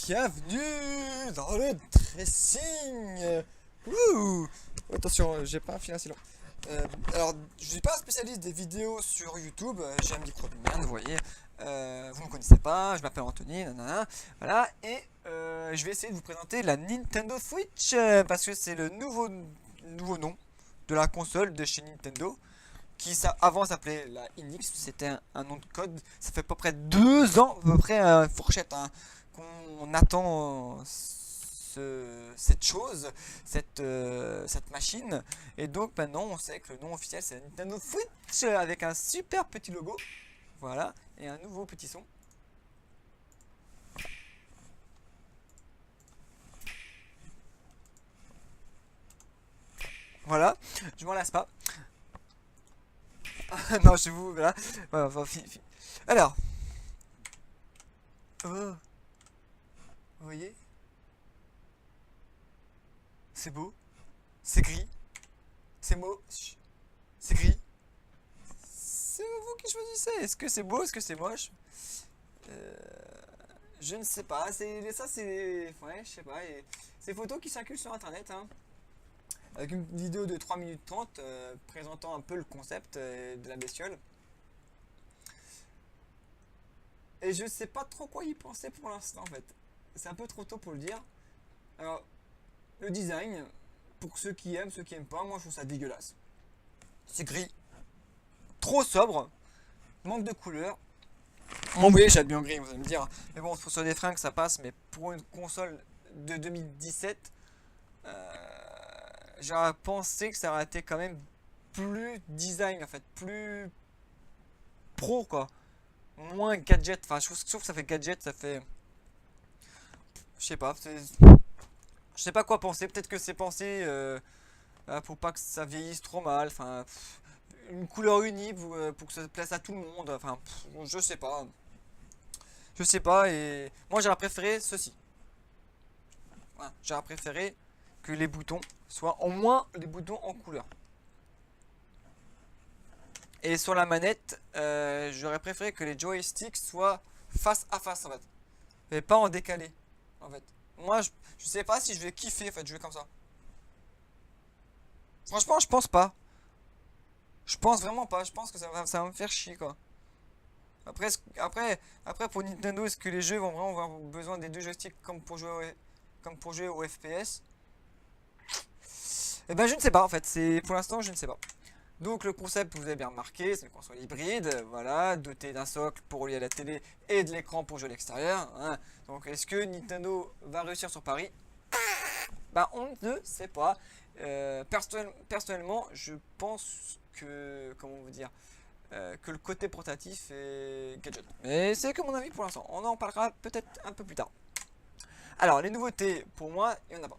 Bienvenue dans le dressing. Ouh. Attention, j'ai pas un fil assez long. Alors, je suis pas un spécialiste des vidéos sur YouTube. J'ai un micro de merde, vous voyez. Vous me connaissez pas, je m'appelle Anthony, nanana. Voilà, et je vais essayer de vous présenter la Nintendo Switch parce que c'est le nouveau nom de la console de chez Nintendo. Qui avant s'appelait la NX, c'était un nom de code. Ça fait à peu près 2 ans, à peu près fourchette, hein, qu'on attend cette chose, cette machine. Et donc maintenant on sait que le nom officiel c'est la Nintendo Switch avec un super petit logo. Voilà, et un nouveau petit son. Voilà, je m'en lasse pas. Non, je vous, voilà. Voilà, alors, vous voyez, c'est beau, c'est gris, c'est moche, c'est gris. C'est vous qui choisissez. Est-ce que c'est beau, est-ce que c'est moche? Je ne sais pas. Ça, c'est, ouais, je sais pas. Ces photos qui circulent sur Internet, hein, avec une vidéo de 3 minutes 30 présentant un peu le concept de la bestiole. Et je sais pas trop quoi y penser pour l'instant en fait. C'est un peu trop tôt pour le dire. Alors, le design, pour ceux qui aiment, ceux qui aiment pas, moi je trouve ça dégueulasse. C'est gris, trop sobre, manque de couleur. Bon, oui, j'ai bien gris, vous allez me dire. Mais bon, pour sur des fringues ça passe, mais pour une console de 2017, j'aurais pensé que ça aurait été quand même plus design en fait, plus pro quoi. Moins gadget, enfin je trouve que ça fait gadget, ça fait. Je sais pas, je sais pas quoi penser, peut-être que c'est pensé pour pas que ça vieillisse trop mal, enfin une couleur unie pour que ça plaise à tout le monde, enfin je sais pas. Je sais pas et moi j'aurais préféré ceci. Voilà, j'aurais préféré que les boutons soient au moins les boutons en couleur. Et sur la manette, j'aurais préféré que les joysticks soient face à face en fait. Et pas en décalé en fait. Moi je sais pas si je vais kiffer en fait jouer comme ça. Franchement je pense pas. Je pense vraiment pas. Je pense que ça va me faire chier quoi. Après, après pour Nintendo, est-ce que les jeux vont vraiment avoir besoin des deux joysticks comme pour jouer au FPS? Eh ben je ne sais pas en fait. Pour l'instant je ne sais pas. Donc le concept, vous avez bien remarqué, c'est une console hybride, voilà, dotée d'un socle pour relier à la télé et de l'écran pour jouer à l'extérieur, hein. Donc est-ce que Nintendo va réussir sur Paris? Bah on ne sait pas. Personnellement, je pense que, comment vous dire, que le côté portatif est gadget. Mais c'est que mon avis pour l'instant. On en parlera peut-être un peu plus tard. Alors les nouveautés, pour moi, il n'y en a pas.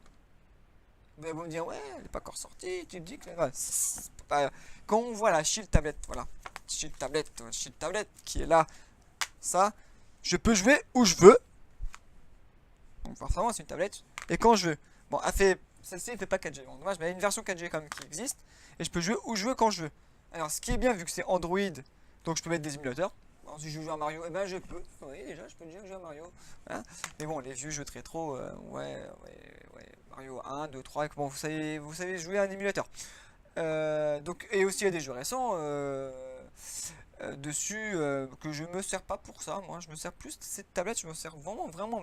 Vous allez me dire, ouais, elle n'est pas encore sortie, tu te dis que... Ouais, quand on voit la Shield tablette, voilà, Shield tablette qui est là, ça, je peux jouer où je veux. Donc forcément c'est une tablette, et quand je veux. Bon, celle-ci elle fait pas 4G, bon, dommage, mais il y a une version 4G quand même qui existe, et je peux jouer où je veux quand je veux. Alors ce qui est bien, vu que c'est Android, donc je peux mettre des émulateurs. Alors, si je joue à Mario, eh ben je peux. Oui, déjà, je peux déjà jouer à Mario. Voilà. Mais bon, les vieux jeux de rétro, ouais. Mario 1, 2, 3, bon, vous savez jouer à un émulateur. Donc, et aussi, il y a des jeux récents dessus que je me sers pas pour ça. Moi, je me sers plus de cette tablette, je me sers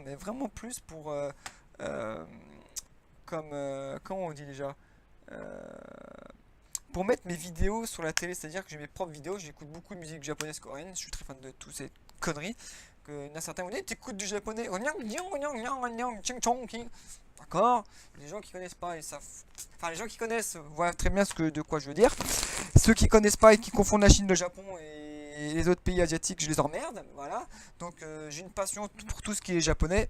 mais vraiment plus pour. Comment on dit déjà euh, pour mettre mes vidéos sur la télé, c'est-à-dire que j'ai mes propres vidéos, j'écoute beaucoup de musique japonaise coréenne, je suis très fan de toutes ces conneries. Il y en a certains qui me disent, t'écoutes du japonais. D'accord. Les gens qui connaissent pas, ils savent. Enfin, les gens qui connaissent voient très bien de quoi je veux dire. Ceux qui connaissent pas et qui confondent la Chine, le Japon et les autres pays asiatiques, je les emmerde. Voilà. Donc j'ai une passion pour tout ce qui est japonais.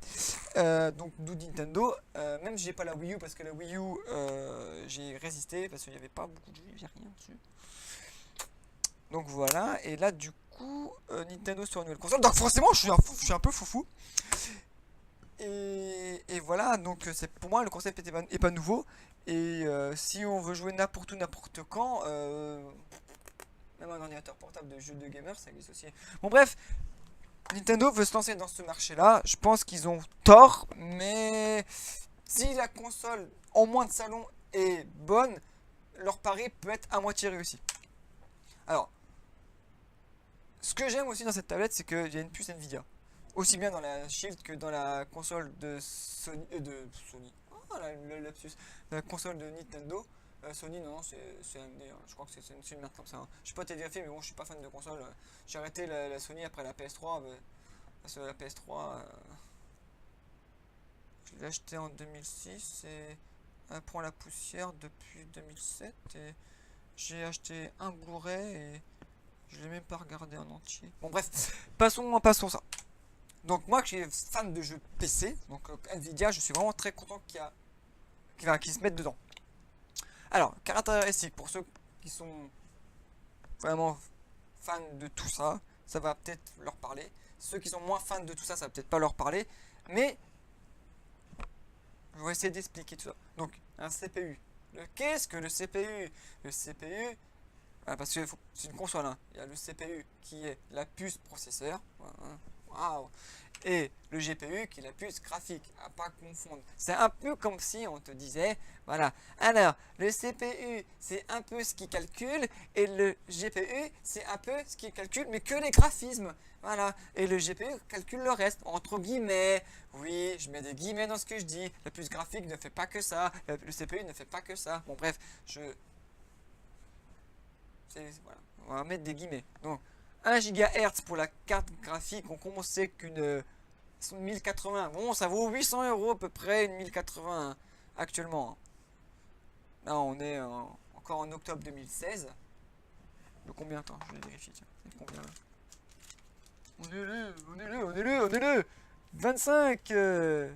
Donc d'où Nintendo. Même si j'ai pas la Wii U parce que la Wii U, j'ai résisté parce qu'il n'y avait pas beaucoup de jeux, il n'y avait rien dessus. Donc voilà. Et là du coup, Nintendo sur une nouvelle console. Donc forcément, je suis un peu foufou. Et voilà, donc pour moi le concept est pas nouveau. Et si on veut jouer n'importe où, n'importe quand, même un ordinateur portable de jeu de gamer, ça existe aussi. Bon bref, Nintendo veut se lancer dans ce marché-là. Je pense qu'ils ont tort, mais si la console en moins de salon est bonne, leur pari peut être à moitié réussi. Alors, ce que j'aime aussi dans cette tablette, c'est qu'il y a une puce Nvidia. Aussi bien dans la Shield que dans la console de Sony. Oh, le lapsus. La console de Nintendo. Sony, non, c'est AMD. Hein. Je crois que c'est une merde comme ça. Hein. Je suis pas été vérifié, mais bon, je suis pas fan de console. J'ai arrêté la Sony après la PS3. Parce que la PS3, je l'ai acheté en 2006 et elle prend la poussière depuis 2007. Et j'ai acheté un Blu-ray et je l'ai même pas regardé en entier. Bon, bref, passons ça. Donc, moi, qui suis fan de jeux PC, donc Nvidia, je suis vraiment très content qu'il se mette dedans. Alors, caractéristiques, pour ceux qui sont vraiment fans de tout ça, ça va peut-être leur parler. Ceux qui sont moins fans de tout ça, ça va peut-être pas leur parler. Mais, je vais essayer d'expliquer tout ça. Donc, un CPU. Qu'est-ce que le CPU? Le CPU, parce que c'est une console, hein. Il y a le CPU qui est la puce processeur. Waouh. Et le GPU qui est la puce graphique, à pas confondre. C'est un peu comme si on te disait, voilà, alors le CPU c'est un peu ce qui calcule et le GPU c'est un peu ce qui calcule mais que les graphismes, voilà, et le GPU calcule le reste, entre guillemets, oui, je mets des guillemets dans ce que je dis, la puce graphique ne fait pas que ça, le CPU ne fait pas que ça, bon bref, voilà, on va mettre des guillemets, donc 1 GHz pour la carte graphique, on sait qu'une 1080, bon ça vaut 800 € à peu près, une 1080 actuellement. Là on est encore en octobre 2016. De combien? Attends, je vais vérifier, tiens. Combien là? On est le 25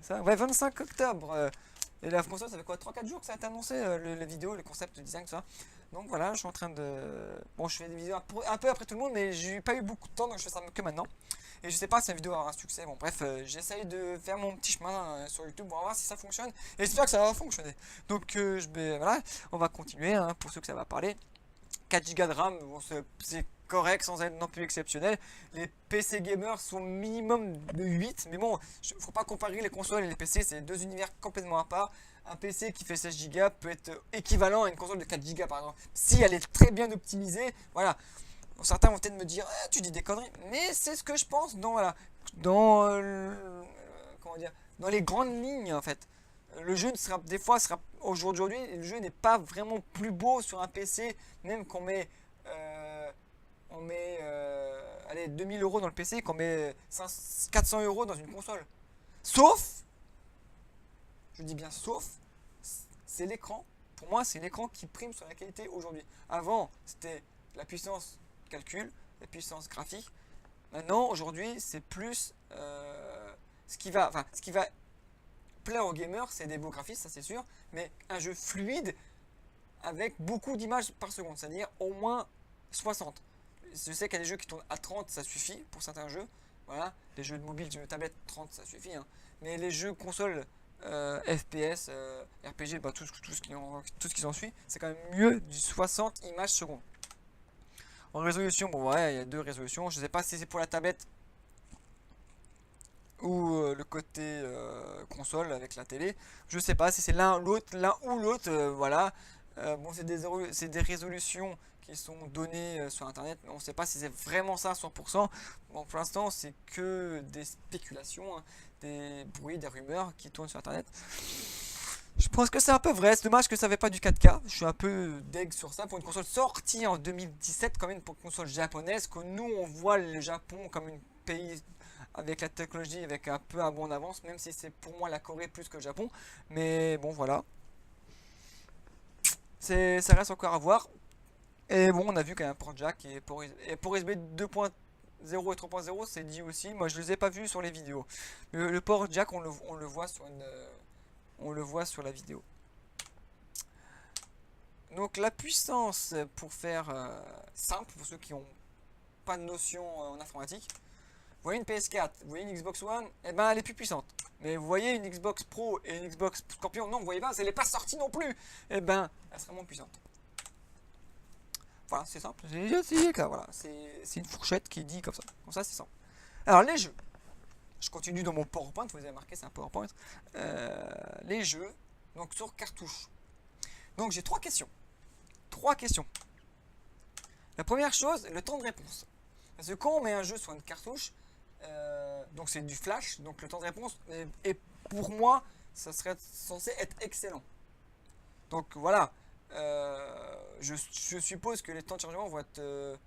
ça, ouais, 25 octobre. Et la console, ça fait quoi, 3-4 jours que ça a été annoncé, les vidéos, le concept, le design, tout ça. Donc voilà, je suis en train de... Bon, je fais des vidéos un peu après tout le monde, mais j'ai pas eu beaucoup de temps, donc je fais ça que maintenant. Et je sais pas si la vidéo aura un succès. Bon, bref, j'essaye de faire mon petit chemin sur YouTube pour voir si ça fonctionne. Et j'espère que ça va fonctionner. Donc, voilà, on va continuer, hein, pour ceux que ça va parler. 4 Go de RAM, bon, c'est correct sans être non plus exceptionnel. Les PC gamers sont minimum de 8, mais bon, faut pas comparer les consoles et les PC, c'est deux univers complètement à part. Un PC qui fait 16 Go peut être équivalent à une console de 4 Go par exemple, si elle est très bien optimisée. Voilà. Certains vont peut-être me dire ah, tu dis des conneries, mais c'est ce que je pense dans, voilà, dans comment dire, dans les grandes lignes en fait. Le jeu sera des fois aujourd'hui le jeu n'est pas vraiment plus beau sur un PC, même qu'on met allez 2000 € dans le PC, qu'on met 400 € dans une console. Sauf, je dis bien sauf, c'est l'écran. Pour moi, c'est l'écran qui prime sur la qualité aujourd'hui. Avant, c'était la puissance calcul, la puissance graphique. Maintenant, aujourd'hui, c'est plus ce qui va plaire aux gamers, c'est des beaux graphismes, ça c'est sûr, mais un jeu fluide avec beaucoup d'images par seconde, c'est-à-dire au moins 60. Je sais qu'il y a des jeux qui tournent à 30, ça suffit pour certains jeux. Voilà, les jeux de mobile, jeux de tablette, 30, ça suffit. Hein. Mais les jeux console, FPS, RPG, bah, tout ce qui s'en suit, c'est quand même mieux du 60 images secondes. En résolution, bon ouais, il y a deux résolutions. Je sais pas si c'est pour la tablette ou le côté console avec la télé. Je sais pas si c'est l'un ou l'autre, voilà. Bon, c'est des résolutions qui sont données sur internet, mais on ne sait pas si c'est vraiment ça à 100%. Bon, pour l'instant, c'est que des spéculations, hein, des bruits, des rumeurs qui tournent sur internet. Je pense que c'est un peu vrai, c'est dommage que ça n'avait pas du 4K. Je suis un peu deg sur ça pour une console sortie en 2017, quand même pour une console japonaise, que nous on voit le Japon comme un pays avec la technologie, avec un peu un bond d'avance, même si c'est pour moi la Corée plus que le Japon. Mais bon, voilà. Ça reste encore à voir. Et bon, on a vu qu'il y a un port jack et pour USB 2.0 et 3.0, c'est dit aussi. Moi, je les ai pas vus sur les vidéos. Le port jack, on le voit sur la vidéo. Donc la puissance, pour faire simple, pour ceux qui n'ont pas de notion en informatique, vous voyez une PS4, vous voyez une Xbox One, et ben elle est plus puissante. Mais vous voyez une Xbox Pro et une Xbox Scorpion, non, vous voyez pas, elle n'est pas sortie non plus. Et ben elle sera moins puissante. Voilà, c'est simple. Voilà, c'est une fourchette qui dit comme ça. Comme ça, c'est simple. Alors les jeux, je continue dans mon PowerPoint, vous avez marqué c'est un PowerPoint. Les jeux, donc sur cartouche. Donc j'ai 3 questions. 3 questions. La première chose, le temps de réponse. Parce que quand on met un jeu sur une cartouche, donc c'est du flash, donc le temps de réponse, et pour moi, ça serait censé être excellent. Donc voilà, je suppose que les temps de chargement vont être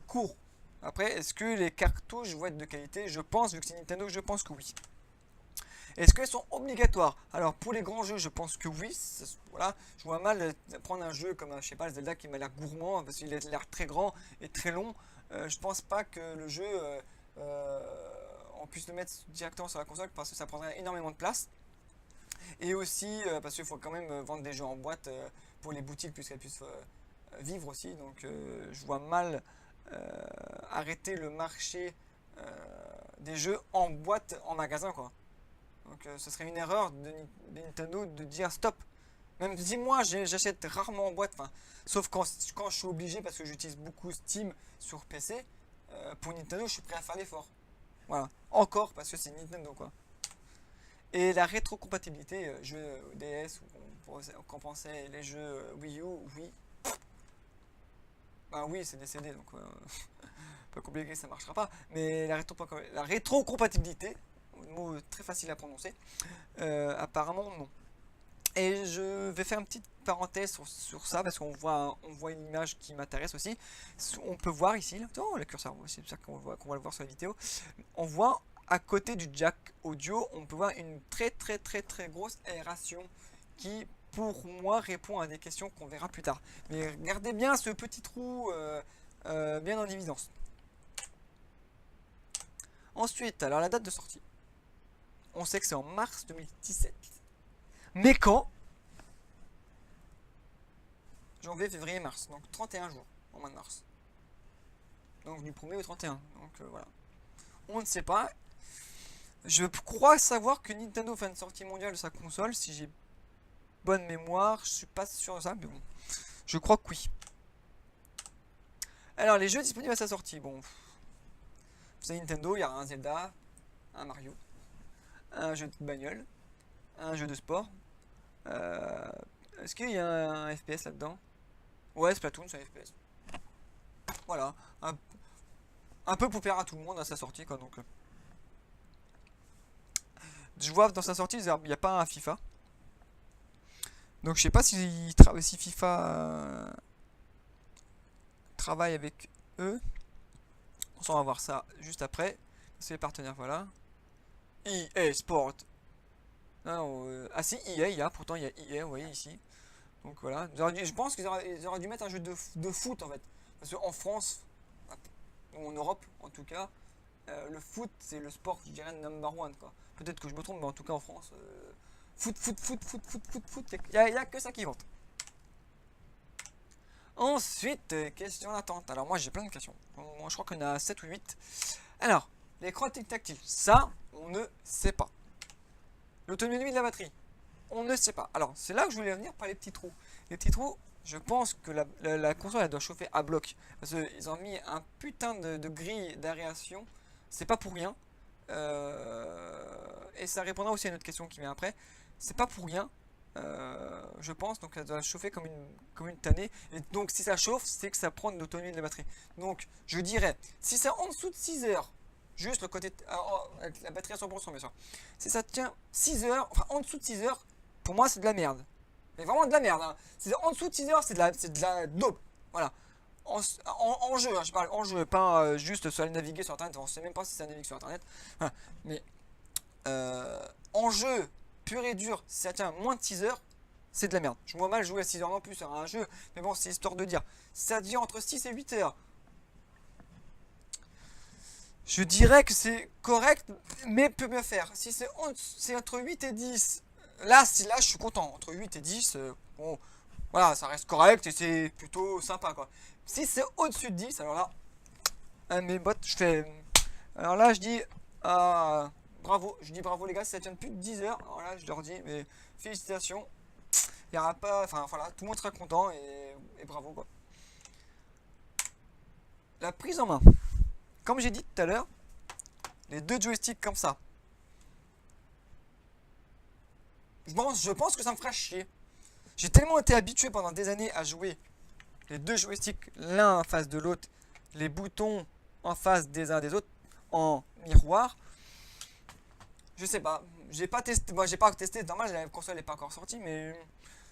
courts. Après, est-ce que les cartouches vont être de qualité? Je pense, vu que c'est Nintendo, je pense que oui. Est-ce qu'elles sont obligatoires? Alors pour les grands jeux, je pense que oui. Voilà, je vois mal prendre un jeu comme, je sais pas, Zelda qui m'a l'air gourmand parce qu'il a l'air très grand et très long. Je pense pas que le jeu, on puisse le mettre directement sur la console parce que ça prendrait énormément de place. Et aussi parce qu'il faut quand même vendre des jeux en boîte pour les boutiques puisqu'elles puissent vivre aussi. Donc je vois mal arrêter le marché des jeux en boîte en magasin quoi. Donc ce serait une erreur de Nintendo de dire stop. Même si moi j'achète rarement en boîte, sauf quand je suis obligé parce que j'utilise beaucoup Steam sur PC. Pour Nintendo je suis prêt à faire l'effort. Voilà, encore parce que c'est Nintendo quoi. Et la rétrocompatibilité, jeux DS, où on pensait les jeux Wii U, oui. Bah oui, c'est des CD, donc pas compliqué, ça marchera pas. Mais la rétrocompatibilité, mot très facile à prononcer, apparemment non. Et je vais faire une petite parenthèse sur ça parce qu'on voit une image qui m'intéresse aussi. On peut voir ici, oh, le curseur, c'est ça qu'on va le voir sur la vidéo. On voit à côté du jack audio, on peut voir une très grosse aération qui pour moi répond à des questions qu'on verra plus tard. Mais regardez bien ce petit trou bien en évidence. Ensuite, alors la date de sortie. On sait que c'est en mars 2017. Mais quand? Janvier, février, mars. Donc 31 jours en mois de mars. Donc du 1er au 31. Donc voilà. On ne sait pas. Je crois savoir que Nintendo fait une sortie mondiale de sa console. Si j'ai bonne mémoire, je suis pas sûr de ça, mais bon. Je crois que oui. Alors les jeux disponibles à sa sortie. Bon. Vous savez Nintendo, il y a un Zelda, un Mario, un jeu de bagnole, un jeu de sport. Est-ce qu'il y a un FPS là-dedans? Ouais, Splatoon, c'est un FPS. Voilà, un peu pour plaire à tout le monde à sa sortie, quoi. Donc, je vois dans sa sortie, il n'y a pas un FIFA. Donc, je sais pas si FIFA travaille avec eux. On va voir ça juste après. C'est les partenaires, voilà. EA Sport. Ah si, EA, il y a, pourtant il y a EA, vous voyez ici. Donc voilà, je pense qu'ils auraient dû mettre un jeu de foot en fait. Parce qu'en France, ou en Europe en tout cas, le foot c'est le sport, je dirais, number one quoi. Peut-être que je me trompe, mais en tout cas en France, foot, il n'y a que ça qui vante. Ensuite, question d'attente. Alors moi j'ai plein de questions. Moi je crois qu'on a 7 ou 8. Alors, l'écran tactile, ça, on ne sait pas. L'autonomie de la batterie, on ne sait pas. Alors, c'est là que je voulais venir par les petits trous. Les petits trous, je pense que la console elle doit chauffer à bloc. Parce qu'ils ont mis un putain de grille d'aération. C'est pas pour rien. Et ça répondra aussi à une autre question qui vient après. C'est pas pour rien. Je pense, donc elle doit chauffer comme une tannée. Et donc, si ça chauffe, c'est que ça prend de l'autonomie de la batterie. Donc, je dirais, si c'est en dessous de 6 heures, juste le côté. Avec la batterie à 100%, bien sûr. Si ça tient 6 heures, enfin en dessous de 6 heures, pour moi c'est de la merde. Mais vraiment de la merde. Hein. En dessous de 6 heures, c'est de la dope. Voilà. En jeu, hein, je parle en jeu, pas juste sur aller naviguer sur internet. On sait même pas si ça navigue sur internet. Voilà. Mais en jeu, pur et dur, si ça tient moins de 6 heures, c'est de la merde. Je vois mal jouer à 6 heures non plus sur un jeu. Mais bon, c'est histoire de dire. Si ça tient entre 6 et 8 heures. Je dirais que c'est correct, mais peut mieux faire. Si c'est entre 8 et 10, là je suis content. Entre 8 et 10, bon, voilà, ça reste correct et c'est plutôt sympa, quoi. Si c'est au-dessus de 10, alors là, mes bottes, je fais... Alors là, je dis, bravo, je dis bravo les gars, si ça tient plus de 10 heures, alors là, je leur dis, mais félicitations. Il n'y aura pas... Enfin, voilà, tout le monde sera content et bravo, quoi. La prise en main. Comme j'ai dit tout à l'heure, les deux joysticks comme ça. Je pense que ça me fera chier. J'ai tellement été habitué pendant des années à jouer les deux joysticks l'un en face de l'autre, les boutons en face des uns des autres en miroir. Je sais pas, j'ai pas testé, moi j'ai pas testé, normal la console n'est pas encore sortie, mais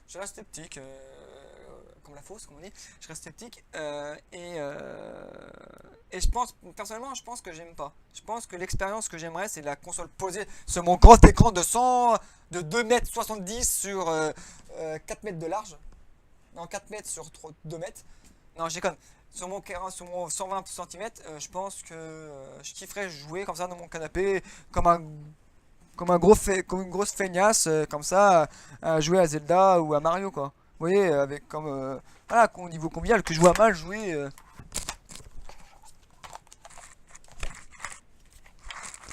je reste sceptique, comme la fausse, comme on dit, je reste sceptique, et je pense, personnellement, je pense que j'aime pas. Je pense que l'expérience que j'aimerais, c'est la console posée sur mon grand écran de 2,70 m sur 4 mètres de large. Non, 4 mètres sur 2 mètres. Non, j'ai déconne. Sur mon 120 cm, je pense que je kifferais jouer comme ça dans mon canapé, comme une grosse feignasse, comme ça, à jouer à Zelda ou à Mario, quoi. Vous voyez, avec comme voilà, au niveau convivial, que je vois mal jouer.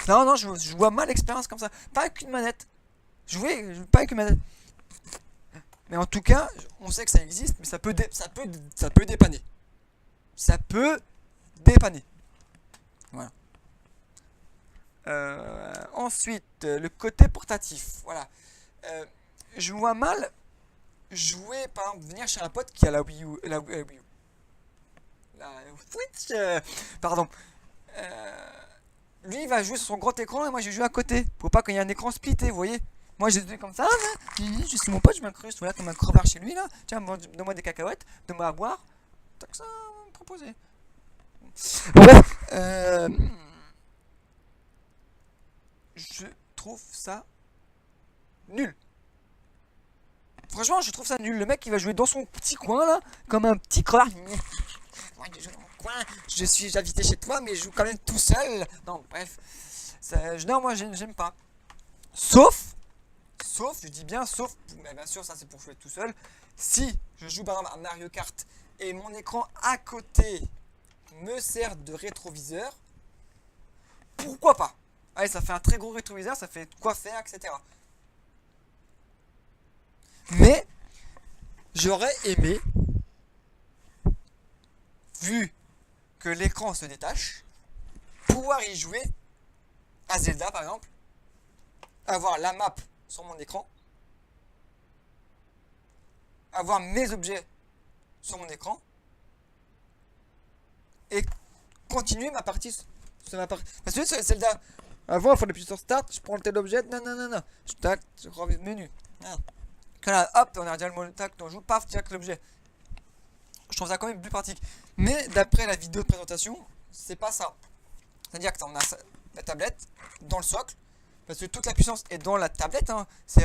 Non, non, je vois mal l'expérience comme ça. Pas avec une manette. Jouer, pas avec une manette. Mais en tout cas, on sait que ça existe, mais ça peut dépanner. Ça peut dépanner. Voilà. Ensuite, le côté portatif. Voilà. Je vois mal jouer, par exemple, venir chez un pote qui a la Wii U. La Wii U. La Switch. Pardon. Lui, il va jouer sur son grand écran et moi, je joue à côté. Pour pas qu'il y ait un écran splitté, vous voyez. Moi, j'ai joué comme ça. Je suis mon pote, je m'incruste voilà, comme un crevard chez lui. Là. Tiens, donne-moi des cacahuètes, donne-moi à boire. Tac, ça, on va me proposer. Bon, bref. Je trouve ça nul. Franchement, je trouve ça nul. Le mec, il va jouer dans son petit coin, là, comme un petit crevard. Moi, je joue dans mon coin. Je suis invité chez toi, mais je joue quand même tout seul. Non, bref. Non, moi, j'aime pas. Sauf, je dis bien sauf, mais bien sûr, ça c'est pour jouer tout seul. Si je joue par exemple à Mario Kart et mon écran à côté me sert de rétroviseur, pourquoi pas? Allez, ça fait un très gros rétroviseur, ça fait quoi faire, etc. Mais j'aurais aimé, vu que l'écran se détache, pouvoir y jouer à Zelda par exemple, avoir la map sur mon écran, avoir mes objets sur mon écran et continuer ma partie sur ma partie. Parce que sur Zelda, avant, il faut appuyer sur Start, je prends tel objet, non. Je reviens au menu. Là, hop, on a déjà le tac, on joue, paf, direct l'objet. Je trouve ça quand même plus pratique. Mais d'après la vidéo de présentation, c'est pas ça. C'est-à-dire que on a la tablette dans le socle, parce que toute la puissance est dans la tablette. Hein. C'est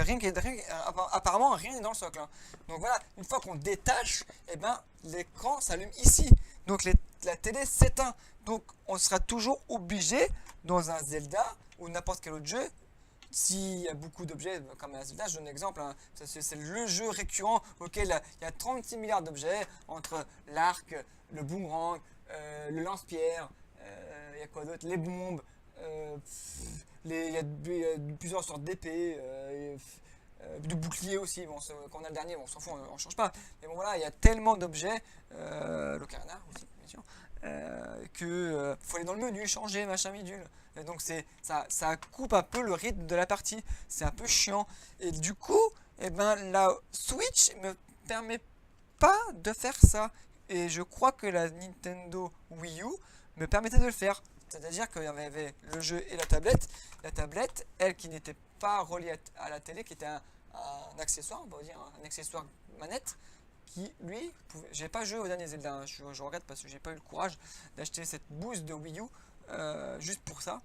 apparemment rien n'est dans le socle. Hein. Donc voilà, une fois qu'on détache, eh ben, l'écran s'allume ici. Donc la télé s'éteint. Donc on sera toujours obligé, dans un Zelda ou n'importe quel autre jeu, s'il y a beaucoup d'objets, comme un Zelda, je donne un exemple, hein, c'est le jeu récurrent auquel il y a 36 milliards d'objets, entre l'arc, le boomerang, le lance-pierre, il y a quoi d'autre, les bombes, il y a plusieurs sortes d'épées, de boucliers aussi, bon, quand on a le dernier, bon, on s'en fout, on ne change pas, mais bon voilà, il y a tellement d'objets, l'ocarina aussi, bien sûr, que faut aller dans le menu, changer, machin bidule. Et donc ça coupe un peu le rythme de la partie, c'est un peu chiant. Et du coup, eh ben, la Switch me permet pas de faire ça. Et je crois que la Nintendo Wii U me permettait de le faire. C'est-à-dire qu'il y avait le jeu et la tablette. La tablette, elle qui n'était pas reliée à la télé, qui était un accessoire, on va dire, un accessoire manette, qui lui, j'ai pas joué au dernier Zelda, hein. Je regrette parce que j'ai pas eu le courage d'acheter cette bouse de Wii U juste pour ça.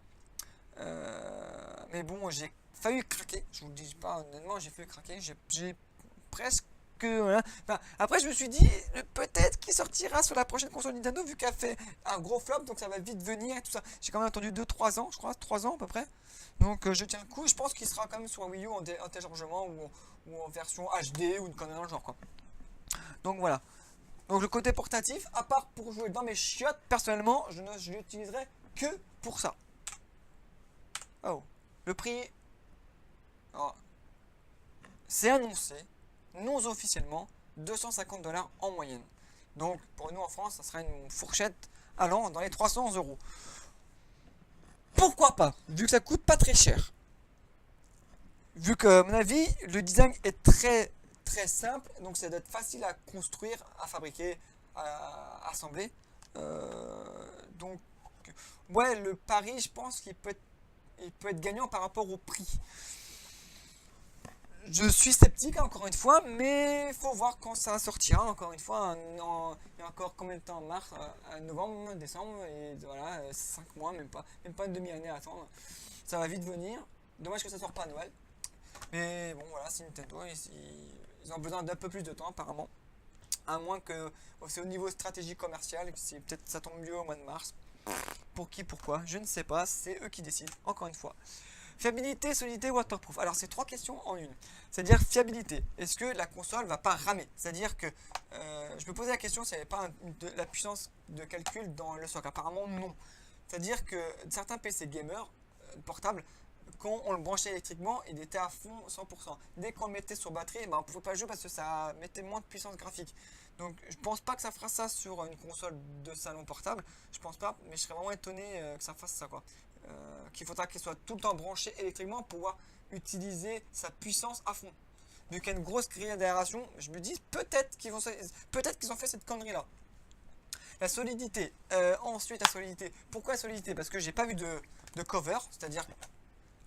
Mais bon, j'ai failli craquer, je vous le dis pas honnêtement, j'ai failli craquer, j'ai presque. Voilà. Enfin, après, je me suis dit, peut-être qu'il sortira sur la prochaine console Nintendo, vu qu'elle fait un gros flop, donc ça va vite venir et tout ça. J'ai quand même attendu 2-3 ans, je crois, 3 ans à peu près. Donc je tiens le coup, je pense qu'il sera quand même sur Wii U en téléchargement ou en version HD ou une connerie dans le genre, quoi. Donc voilà. Donc le côté portatif, à part pour jouer dans mes chiottes, personnellement, je l'utiliserai que pour ça. Oh, le prix, oh, c'est annoncé, non officiellement, 250 $ en moyenne. Donc pour nous en France, ça sera une fourchette allant dans les 300 €. pourquoi pas, vu que ça coûte pas très cher. Vu que, à mon avis, le design est très simple, donc ça doit être facile à construire, à fabriquer, à assembler. Donc, ouais, le pari, je pense il peut être gagnant par rapport au prix. Je suis sceptique encore une fois, mais il faut voir quand ça sortira. Encore une fois, il y a encore combien de temps en mars, novembre, décembre, et voilà, 5 mois, même pas une demi-année à attendre. Ça va vite venir. Dommage que ça sorte pas à Noël. Mais bon, voilà, c'est Nintendo, ils ont besoin d'un peu plus de temps apparemment. À moins que c'est au niveau stratégie commerciale, peut-être ça tombe mieux au mois de mars. Pour qui, pourquoi, je ne sais pas, c'est eux qui décident, encore une fois. Fiabilité, solidité, waterproof. Alors c'est trois questions en une. C'est-à-dire fiabilité. Est-ce que la console va pas ramer? C'est-à-dire que je me posais la question s'il n'y avait pas de la puissance de calcul dans le socle. Apparemment non. C'est-à-dire que certains PC gamers portables, quand on le branchait électriquement, il était à fond 100%. Dès qu'on le mettait sur batterie, on ne pouvait pas jouer parce que ça mettait moins de puissance graphique. Donc je pense pas que ça fera ça sur une console de salon portable. Je pense pas, mais je serais vraiment étonné que ça fasse ça quoi. Qu'il faudra qu'il soit tout le temps branché électriquement pour pouvoir utiliser sa puissance à fond. Vu qu'il y a une grosse grille d'aération, je me dis peut-être qu'ils ont fait cette connerie là. La solidité. Ensuite la solidité. Pourquoi la solidité? Parce que j'ai pas vu de cover, c'est-à-dire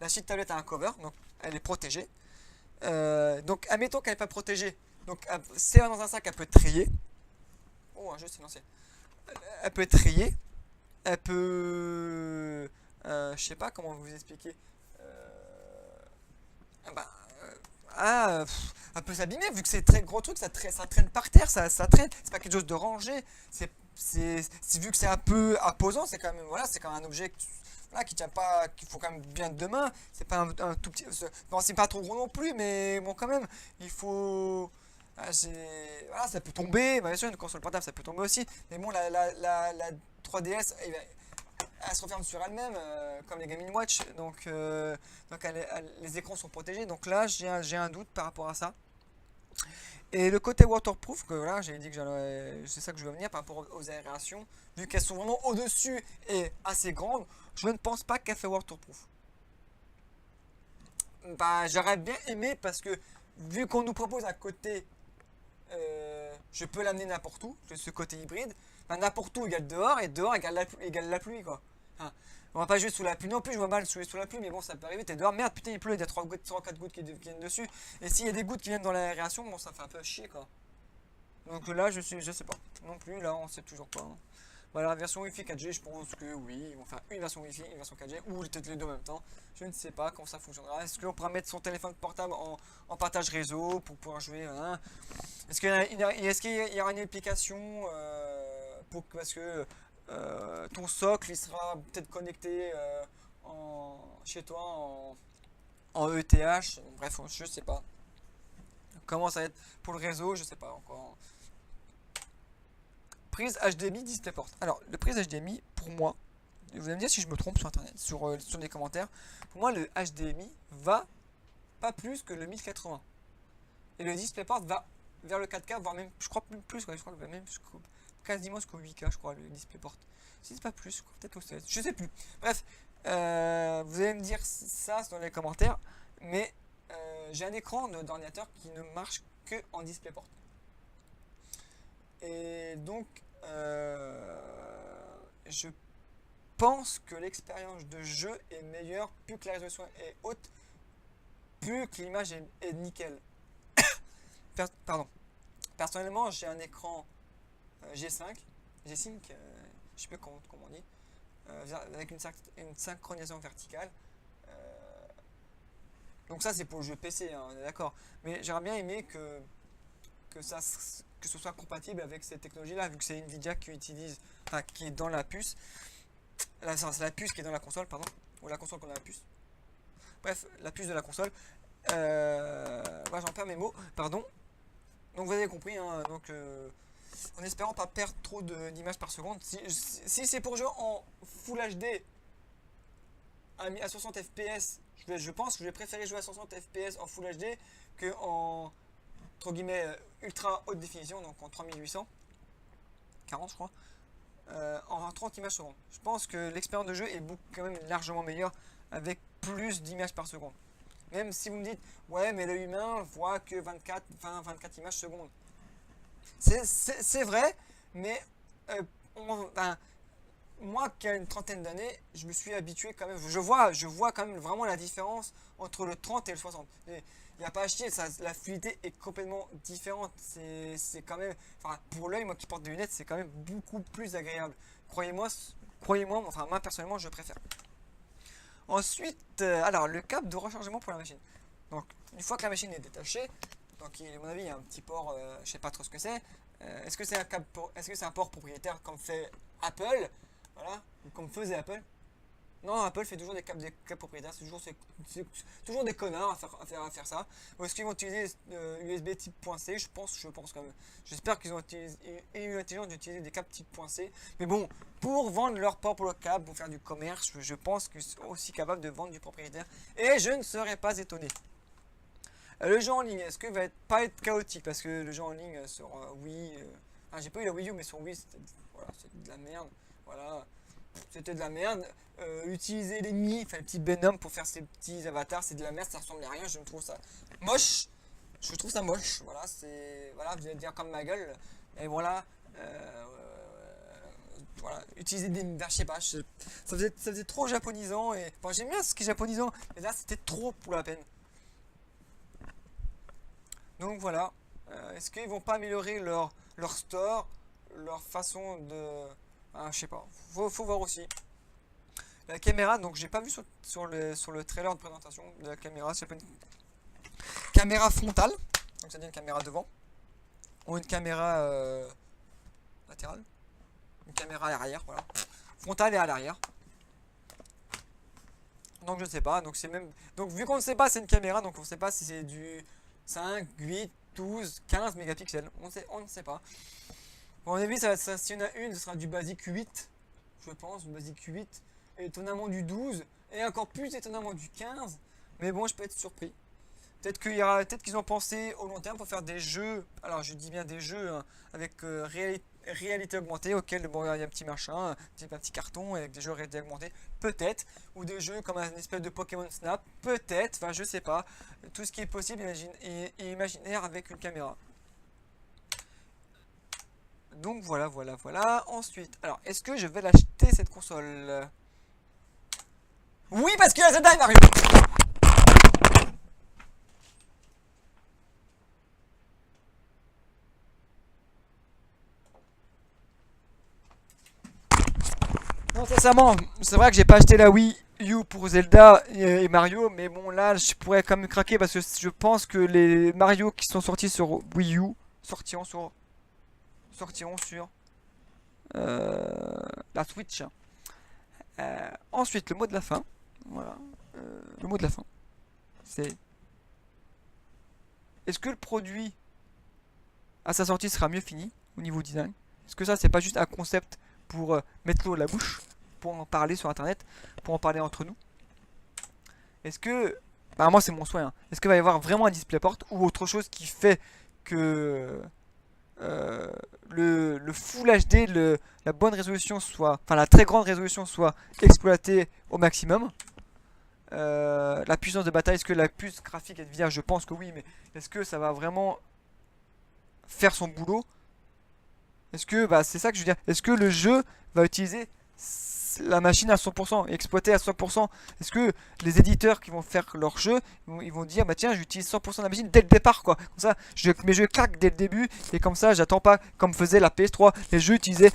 la sheet tablette a un cover, donc elle est protégée. Donc admettons qu'elle n'est pas protégée. Donc c'est dans un sac, elle peut être triée. Oh, un jeu silencieux. Elle peut être triée. Elle peut... je sais pas comment vous expliquer. Bah, elle peut s'abîmer vu que c'est très gros truc, ça traîne par terre, ça traîne. C'est pas quelque chose de rangé. Vu que c'est un peu imposant, c'est quand même voilà, c'est quand même un objet voilà, qui tient pas, qu'il faut quand même bien de main. C'est pas un tout petit, bon, c'est pas trop gros non plus, mais bon quand même, il faut. Voilà, ça peut tomber, bien sûr, une console portable ça peut tomber aussi, mais bon, la 3DS, elle se referme sur elle-même, comme les Game Watch, donc les écrans sont protégés, donc là j'ai un doute par rapport à ça. Et le côté waterproof, que là j'ai dit que c'est ça que je veux venir par rapport aux aérations, vu qu'elles sont vraiment au-dessus et assez grandes, je ne pense pas qu'elle fait waterproof. Bah, j'aurais bien aimé parce que vu qu'on nous propose un côté je peux l'amener n'importe où, ce côté hybride, bah, n'importe où égale dehors et dehors égale la pluie quoi. Hein. On va pas jouer sous la pluie non plus, je vois mal jouer sous la pluie, mais bon ça peut arriver, t'es dehors, merde putain il pleut, il y a 3-4 gouttes qui viennent dessus, et s'il y a des gouttes qui viennent dans l'aération, bon ça fait un peu chier quoi. Donc là je sais pas, non plus, là on sait toujours pas. Hein. Voilà, version Wi-Fi 4G, je pense que oui, ils vont faire une version Wi-Fi, une version 4G, ou peut-être les deux en même temps. Je ne sais pas comment ça fonctionnera. Est-ce qu'on pourra mettre son téléphone portable en partage réseau pour pouvoir jouer hein? Est-ce qu'il y aura une application parce que ton socle il sera peut-être connecté chez toi en ETH, bref, je sais pas. Comment ça va être pour le réseau, je sais pas encore. Prise HDMI DisplayPort. Alors, le prise HDMI, pour moi, vous allez me dire si je me trompe sur internet, sur les commentaires. Pour moi, le HDMI va pas plus que le 1080. Et le DisplayPort va vers le 4K, voire même, je crois même plus, je crois que même quasiment jusqu'au 8K, je crois, le DisplayPort. Si c'est pas plus, peut-être au 16, je sais plus. Bref, vous allez me dire ça dans les commentaires, mais j'ai un écran d'ordinateur qui ne marche que en DisplayPort. Et donc, je pense que l'expérience de jeu est meilleure, plus que la résolution est haute, plus que l'image est nickel. Pardon. Personnellement, j'ai un écran G5, G5, je sais pas comment on dit, avec une synchronisation verticale. Donc ça, c'est pour le jeu PC, hein, on est d'accord. Mais j'aurais bien aimé que ce soit compatible avec cette technologie-là, vu que c'est Nvidia qui utilise, enfin qui est dans la puce. Là, c'est la puce qui est dans la console, pardon, ou la console qu'on a la puce. Bref, la puce de la console. J'en perds mes mots, pardon. Donc vous avez compris, hein, donc en espérant pas perdre trop d'images par seconde. Si c'est pour jouer en Full HD à 60 fps, je pense que je vais préférer jouer à 60 fps en Full HD que en entre guillemets ultra haute définition, donc en 3840 je crois. en 30 images secondes. Je pense que l'expérience de jeu est quand même largement meilleure avec plus d'images par seconde. Même si vous me dites, ouais, mais l'œil humain voit que 24 images secondes. C'est vrai, mais moi qui ai une trentaine d'années, je me suis habitué quand même. Je vois quand même vraiment la différence entre le 30 et le 60. Il n'y a pas à chier, la fluidité est complètement différente. C'est quand même, enfin, pour l'œil, moi qui porte des lunettes, c'est quand même beaucoup plus agréable. Croyez-moi, enfin, moi personnellement, je préfère. Ensuite, alors, le câble de rechargement pour la machine. Donc, une fois que la machine est détachée, donc, à mon avis, il y a un petit port, je sais pas trop ce que c'est. Est-ce que c'est un port propriétaire comme fait Apple? Voilà, comme faisait Apple. Non, Apple fait toujours des câbles propriétaires, c'est toujours des connards à faire ça. Ou est-ce qu'ils vont utiliser USB type .C? Je pense quand même. J'espère qu'ils ont eu l'intelligence d'utiliser des câbles type .C. Mais bon, pour vendre leur propre câble, pour faire du commerce, je pense qu'ils sont aussi capables de vendre du propriétaire. Et je ne serais pas étonné. Le jeu en ligne, est-ce que va pas être chaotique? Parce que le jeu en ligne sur Wii... j'ai pas eu la Wii U, mais sur Wii, c'était de la merde. Voilà, c'était de la merde. Utiliser les les petits bonhommes pour faire ces petits avatars, c'est de la merde, ça ressemble à rien. Je trouve ça moche. Je trouve ça moche. Voilà, vous allez dire comme ma gueule. Et voilà. Voilà, utiliser je sais pas, ça faisait trop japonisant. Et bon, j'aime bien ce qui est japonisant, mais là c'était trop pour la peine. Donc voilà. Est-ce qu'ils vont pas améliorer leur store, leur façon de... je sais pas, faut voir aussi. La caméra, donc j'ai pas vu sur le trailer de présentation de la caméra, c'est pas une caméra frontale, donc ça dit une caméra devant, ou une caméra latérale, une caméra à l'arrière, voilà, frontale et à l'arrière. Donc je ne sais pas, donc vu qu'on ne sait pas c'est une caméra, donc on ne sait pas si c'est du 5, 8, 12, 15 mégapixels, on ne sait pas. Bon, à mon avis, s'il y en a une, ce sera du basique 8, je pense, du basique 8, étonnamment du 12, et encore plus étonnamment du 15, mais bon, je peux être surpris. Peut-être qu'ils ont pensé au long terme pour faire des jeux, alors je dis bien des jeux hein, avec réalité augmentée, auquel bon, il y a un petit machin, un petit carton avec des jeux réalité augmentée, peut-être, ou des jeux comme un espèce de Pokémon Snap, peut-être, enfin je sais pas, tout ce qui est possible imaginaire avec une caméra. Donc voilà. Ensuite, alors, est-ce que je vais l'acheter cette console? Oui, parce qu'il y a Zelda et Mario. Non, sincèrement, c'est vrai que j'ai pas acheté la Wii U pour Zelda et Mario, mais bon, là, je pourrais quand même craquer parce que je pense que les Mario qui sont sortis sur Wii U sortiront sur la Switch. Ensuite, le mot de la fin. Voilà. Le mot de la fin. C'est... Est-ce que le produit à sa sortie sera mieux fini au niveau design? Est-ce que ça, c'est pas juste un concept pour mettre l'eau à la bouche, pour en parler sur internet, pour en parler entre nous? Est-ce que... Bah, moi, c'est mon souhait. Hein. Est-ce qu'il va y avoir vraiment un DisplayPort ou autre chose qui fait que... le Full HD, la bonne résolution soit, enfin la très grande résolution soit exploitée au maximum. La puissance de bataille, est-ce que la puce graphique Nvidia, je pense que oui, mais est-ce que ça va vraiment faire son boulot? Est-ce que, bah c'est ça que je veux dire, est-ce que le jeu va utiliser la machine à 100%, exploiter à 100%? Est-ce que les éditeurs qui vont faire leur jeu, ils vont dire bah tiens j'utilise 100% de la machine dès le départ quoi, comme ça mes jeux claquent dès le début et comme ça j'attends pas comme faisait la PS3, les jeux utilisaient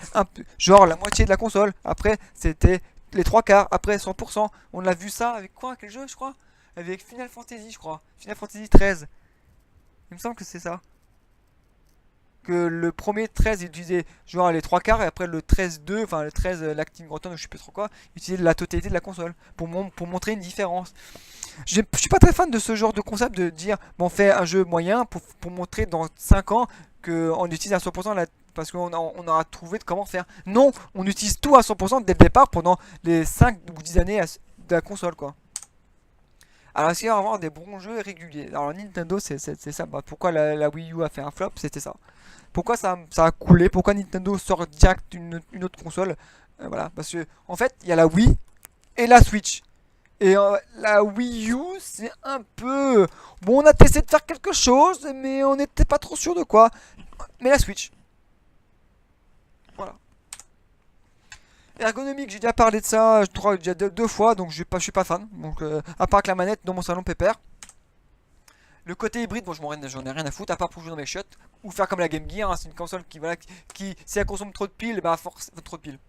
genre la moitié de la console, après c'était les 3/4, après 100%. On a vu ça avec quoi, quel jeu je crois, avec Final Fantasy je crois, Final Fantasy 13, il me semble que c'est ça, que le premier 13 il utilisait genre les 3/4 et après le 13-2, enfin le 13 l'Acting Rotten ou je sais plus trop quoi, il utilisait la totalité de la console pour montrer une différence. Je suis pas très fan de ce genre de concept de dire bon, on fait un jeu moyen pour montrer dans 5 ans qu'on utilise à 100% parce qu'on aura trouvé de comment faire. Non, on utilise tout à 100% dès le départ pendant les 5 ou 10 années de la console quoi. Alors est-ce qu'il va y avoir des bons jeux réguliers? Alors Nintendo c'est ça, bah, pourquoi la Wii U a fait un flop, c'était ça. Pourquoi ça a coulé? Pourquoi Nintendo sort direct une autre console? Voilà, parce que en fait il y a la Wii et la Switch. Et la Wii U, c'est un peu... Bon, on a testé de faire quelque chose, mais on n'était pas trop sûr de quoi. Mais la Switch. Voilà. Ergonomique, j'ai déjà parlé de ça, je crois déjà deux fois, donc je suis pas fan. Donc, à part que la manette dans mon salon pépère. Le côté hybride, bon, j'en ai rien à foutre, à part pour jouer dans mes chiottes. Ou faire comme la Game Gear, hein, c'est une console qui, voilà, si elle consomme trop de piles, bah force, trop de piles.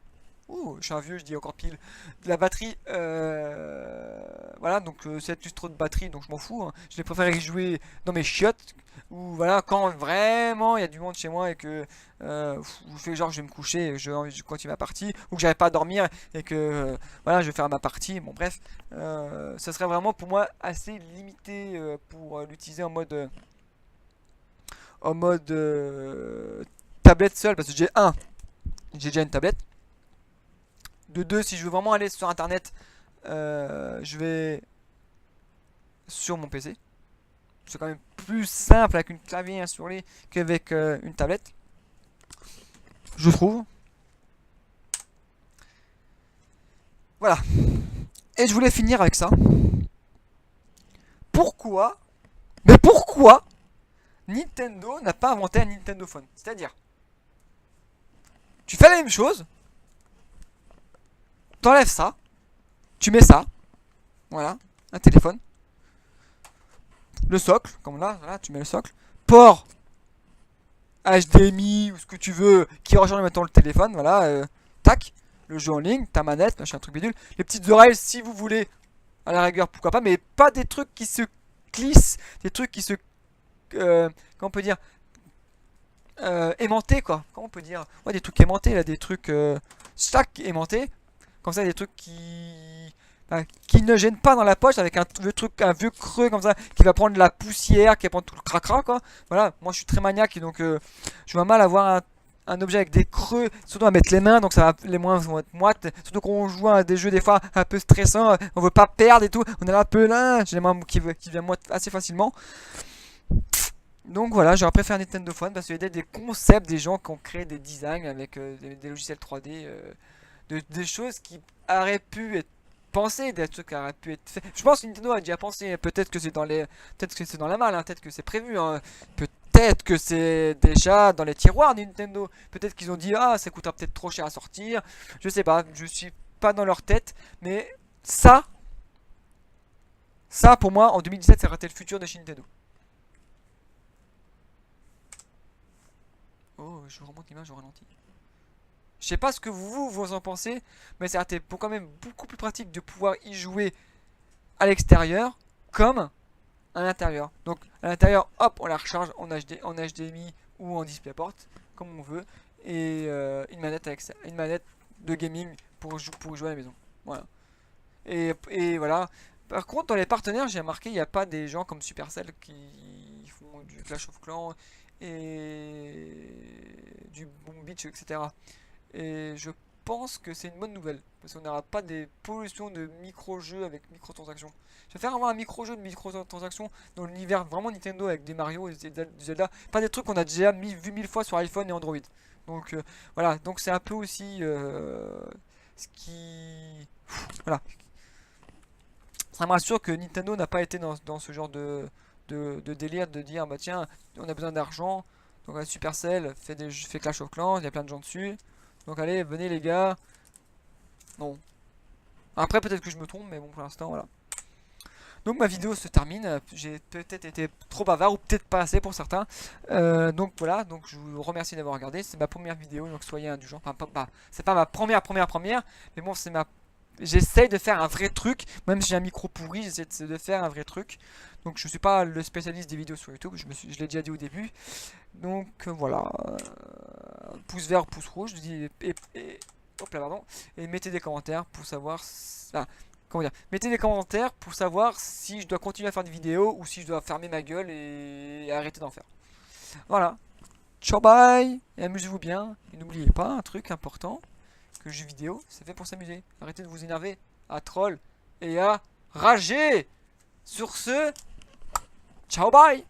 Ouh, je suis un vieux, je dis encore pile. De la batterie, voilà, donc c'est juste trop de batterie, donc je m'en fous, hein. Je préfère y jouer dans mes chiottes, ou voilà, quand vraiment il y a du monde chez moi et que je fais genre je vais me coucher et je continue ma partie, ou que j'arrive pas à dormir et que voilà, je vais faire ma partie. Bon, bref, ça serait vraiment pour moi assez limité pour l'utiliser en mode tablette seule, parce que j'ai déjà une tablette. De deux, si je veux vraiment aller sur internet, je vais sur mon PC. C'est quand même plus simple avec une clavier et un souris qu'avec une tablette. Je trouve. Voilà. Et je voulais finir avec ça. Pourquoi, mais pourquoi Nintendo n'a pas inventé un Nintendo Phone? C'est-à-dire, tu fais la même chose, t'enlèves ça, tu mets ça, voilà, un téléphone, le socle, comme là, voilà, tu mets le socle, port HDMI ou ce que tu veux qui rejoint maintenant le téléphone, voilà, tac, le jeu en ligne, ta manette, machin, un truc bidule, les petites oreilles si vous voulez, à la rigueur, pourquoi pas, mais pas des trucs qui se glissent, des trucs qui se, comment on peut dire, aimantés quoi, comment on peut dire, ouais, des trucs aimantés là, des trucs stack aimantés, comme ça, des trucs qui ne gênent pas dans la poche avec un vieux creux comme ça qui va prendre de la poussière, qui va prendre tout le cracra quoi. Voilà, moi je suis très maniaque et donc je vois mal avoir un objet avec des creux, surtout à mettre les mains, donc ça va, les mains vont être moites. Surtout quand on joue à des jeux des fois un peu stressants, on veut pas perdre et tout, on est là un peu là, j'ai les mains qui viennent moites assez facilement. Donc voilà, j'aurais préféré Nintendo Phone parce qu'il y a des concepts, des gens qui ont créé des designs avec des logiciels 3D, des choses qui auraient pu être pensées, des trucs qui auraient pu être faits. Je pense que Nintendo a déjà pensé, peut-être que c'est peut-être que c'est dans la malle, hein, peut-être que c'est prévu, hein. Peut-être que c'est déjà dans les tiroirs Nintendo. Peut-être qu'ils ont dit ah ça coûtera peut-être trop cher à sortir. Je sais pas, je suis pas dans leur tête, mais ça pour moi en 2017 ça aurait été le futur de chez Nintendo. Oh, je remonte l'image au ralenti. Je sais pas ce que vous en pensez, mais c'est pour quand même beaucoup plus pratique de pouvoir y jouer à l'extérieur comme à l'intérieur. Donc à l'intérieur, hop, on la recharge en HDMI ou en DisplayPort, comme on veut, et une manette de gaming pour jouer à la maison. Voilà. Et voilà. Par contre, dans les partenaires, j'ai remarqué, il n'y a pas des gens comme Supercell qui font du Clash of Clans et du Boom Beach, etc. Et je pense que c'est une bonne nouvelle. Parce qu'on n'aura pas des pollutions de micro-jeux avec microtransactions. Je vais faire avoir un micro-jeu de microtransactions dans l'univers vraiment Nintendo avec des Mario et des Zelda. Pas des trucs qu'on a déjà vu 1000 fois sur iPhone et Android. Donc voilà, donc c'est un peu aussi ce qui... Voilà. Ça me rassure que Nintendo n'a pas été dans ce genre de délire de dire bah tiens, on a besoin d'argent. Donc Supercell fait Clash of Clans, il y a plein de gens dessus. Donc allez, venez les gars. Non. Après peut-être que je me trompe, mais bon pour l'instant voilà. Donc ma vidéo se termine. J'ai peut-être été trop bavard ou peut-être pas assez pour certains. Donc voilà, donc je vous remercie d'avoir regardé. C'est ma première vidéo, donc soyez indulgents. Enfin, c'est pas ma première, mais bon c'est ma... J'essaye de faire un vrai truc, même si j'ai un micro pourri, j'essaie de faire un vrai truc. Donc je suis pas le spécialiste des vidéos sur YouTube, je l'ai déjà dit au début. Donc voilà, pouce vert, pouce rouge, hop là pardon, et mettez des commentaires pour savoir, comment dire, mettez des commentaires pour savoir si je dois continuer à faire des vidéos ou si je dois fermer ma gueule et arrêter d'en faire. Voilà, ciao bye, et amusez-vous bien, et n'oubliez pas un truc important, que jeux vidéo, c'est fait pour s'amuser. Arrêtez de vous énerver à troll et à rager. Sur ce, ciao bye.